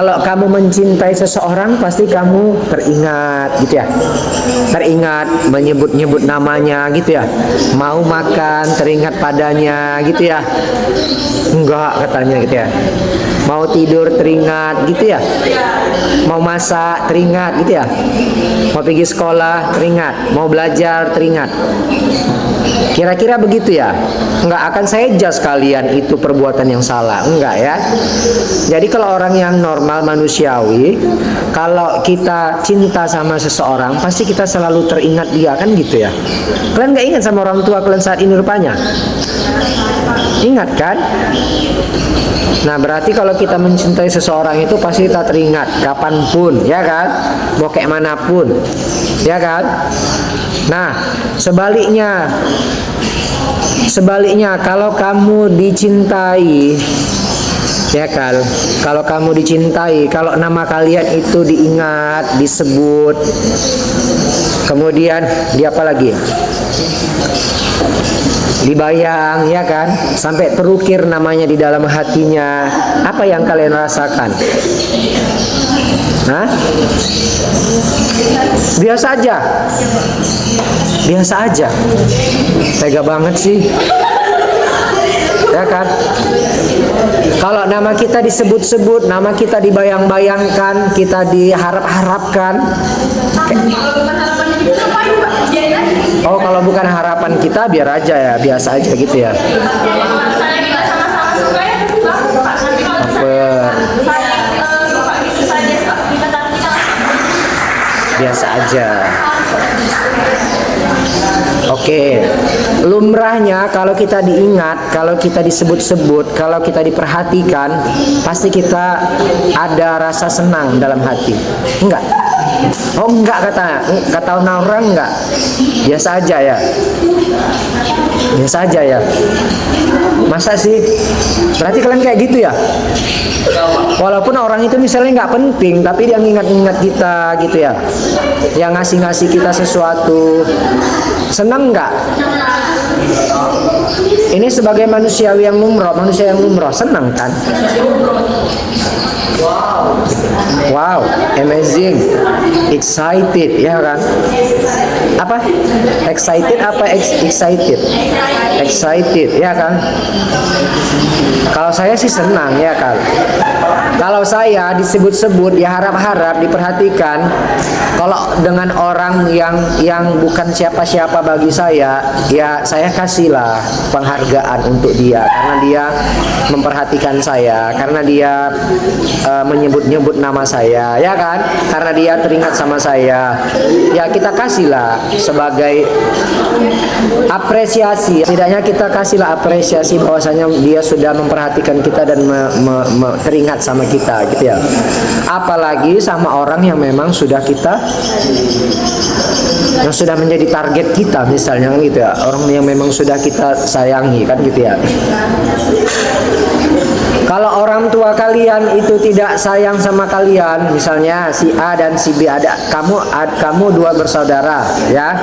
Kalau kamu mencintai seseorang pasti kamu teringat gitu ya. Teringat menyebut-nyebut namanya gitu ya. Mau makan teringat padanya gitu ya. Enggak katanya gitu ya. Mau tidur teringat gitu ya. Mau masak teringat gitu ya. Mau pergi sekolah teringat. Mau belajar teringat. Kira-kira begitu ya. Enggak akan saya judge kalian itu perbuatan yang salah, enggak ya. Jadi kalau orang yang normal manusiawi, kalau kita cinta sama seseorang pasti kita selalu teringat dia, kan gitu ya. Kalian nggak ingat sama orang tua kalian saat ini rupanya? Ingat kan? Nah berarti kalau kita mencintai seseorang itu pasti kita teringat kapanpun, ya kan? Mau kayak manapun, ya kan? Nah sebaliknya kalau kamu dicintai, ya kan, kalau kamu dicintai, kalau nama kalian itu diingat, disebut, kemudian di apa lagi, dibayang, ya kan, sampai terukir namanya di dalam hatinya, apa yang kalian rasakan? Hah? Biasa aja, biasa aja, tega banget sih, ya kan? Kalau nama kita disebut-sebut, nama kita dibayang-bayangkan, kita diharap-harapkan. Oh, kalau bukan harapan kita biar aja ya, biasa aja gitu ya. Biasa aja. Oke, lumrahnya kalau kita diingat, kalau kita disebut-sebut, kalau kita diperhatikan, pasti kita ada rasa senang dalam hati. Enggak? Oh enggak, kata orang enggak. Biasa aja ya. Biasa aja ya. Masa sih? Berarti kalian kayak gitu ya? Walaupun orang itu misalnya nggak penting, tapi dia ngingat-ngingat kita gitu ya. Yang ngasih-ngasih kita sesuatu. Senang nggak? Ini sebagai manusiawi yang lumrah, manusia yang lumrah, senang kan? Wow, amazing, excited, ya kan? Apa? Excited apa excited? Excited, ya kan? Kalau saya sih senang, ya kan? Kalau saya disebut-sebut, diharap-harap, diperhatikan, kalau dengan orang yang bukan siapa-siapa bagi saya, ya saya kasihlah penghargaan untuk dia, karena dia memperhatikan saya, karena dia menyebut-nyebut nama saya, ya kan? Karena dia teringat sama saya, ya kita kasihlah sebagai apresiasi. Setidaknya kita kasihlah apresiasi bahwasanya dia sudah memperhatikan kita dan teringat sama kita gitu ya. Apalagi sama orang yang memang sudah menjadi target kita misalnya kan gitu ya, orang yang memang sudah kita sayangi kan gitu ya. Kalau orang tua kalian itu tidak sayang sama kalian, misalnya si A dan si B, ada kamu dua bersaudara ya,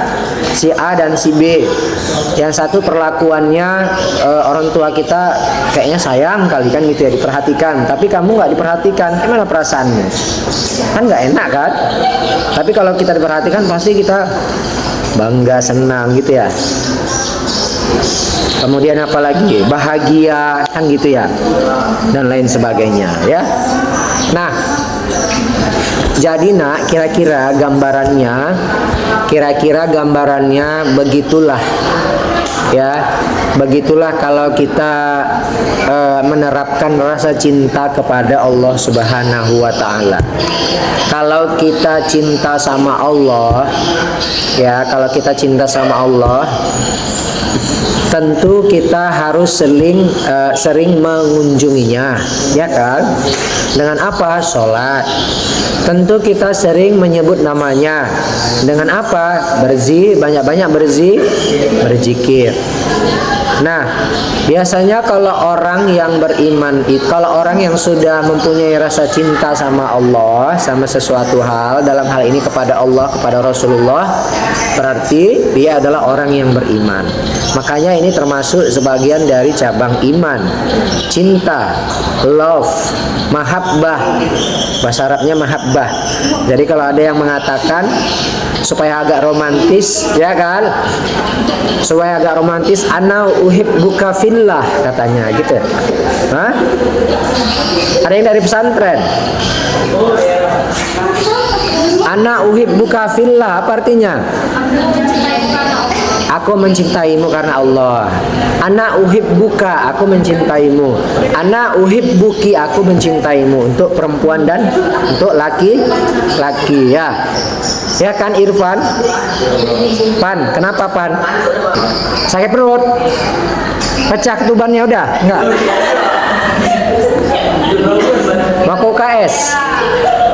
si A dan si B, yang satu perlakuannya orang tua kita kayaknya sayang kali kan gitu ya, diperhatikan, tapi kamu nggak diperhatikan, gimana perasaannya? Kan nggak enak kan? Tapi kalau kita diperhatikan pasti kita bangga, senang gitu ya. Kemudian apa lagi? Bahagia kan gitu ya, dan lain sebagainya ya. Nah, jadi nak, kira-kira gambarannya begitulah ya. Begitulah kalau kita menerapkan rasa cinta kepada Allah Subhanahu wa Ta'ala. Kalau kita cinta sama Allah ya, kalau kita cinta sama Allah, tentu kita harus sering mengunjunginya, ya kan? Dengan apa? Sholat. Tentu kita sering menyebut namanya. Dengan apa? Banyak-banyak berzikir. Nah, biasanya kalau orang yang beriman itu, kalau orang yang sudah mempunyai rasa cinta sama Allah, sama sesuatu hal, dalam hal ini kepada Allah, kepada Rasulullah, berarti dia adalah orang yang beriman. Makanya ini termasuk sebagian dari cabang iman. Cinta, love, mahabbah. Bahasa Arabnya mahabbah. Jadi kalau ada yang mengatakan supaya agak romantis, ya kan? Supaya agak romantis, ana uhibbuka fillah katanya gitu. Hah? Ada yang dari pesantren. Ana uhibbuka fillah apa artinya? Aku mencintaimu karena Allah. Ana uhibbuka, aku mencintaimu. Ana uhibbuki, aku mencintaimu. Untuk perempuan dan untuk laki-laki, ya. Ya kan Irfan? Pan, kenapa Pan? Sakit perut? Pecah ketubannya udah? Enggak? Mau ke UKS?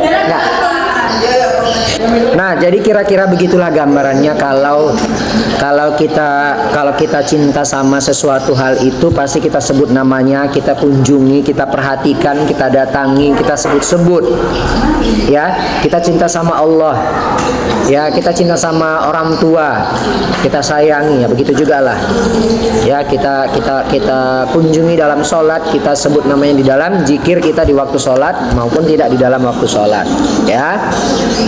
Enggak? Nah, jadi kira-kira begitulah gambarannya kalau kita cinta sama sesuatu hal itu, pasti kita sebut namanya, kita kunjungi, kita perhatikan, kita datangi, kita sebut-sebut. Ya, kita cinta sama Allah. Ya, kita cinta sama orang tua, kita sayangi, ya begitu juga lah. Ya, kita kunjungi dalam sholat, kita sebut namanya di dalam zikir kita di waktu sholat maupun tidak di dalam waktu sholat. Ya,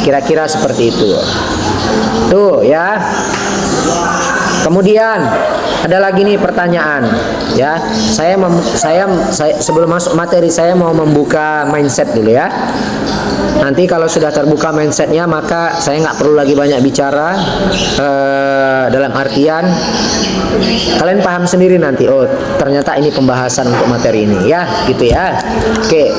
kira-kira seperti itu. Tuh ya. Kemudian ada lagi nih pertanyaan, ya. Saya sebelum masuk materi saya mau membuka mindset dulu ya. Nanti kalau sudah terbuka mindsetnya, maka saya nggak perlu lagi banyak bicara. Dalam artian kalian paham sendiri nanti. Oh, ternyata ini pembahasan untuk materi ini, ya, gitu ya. Oke.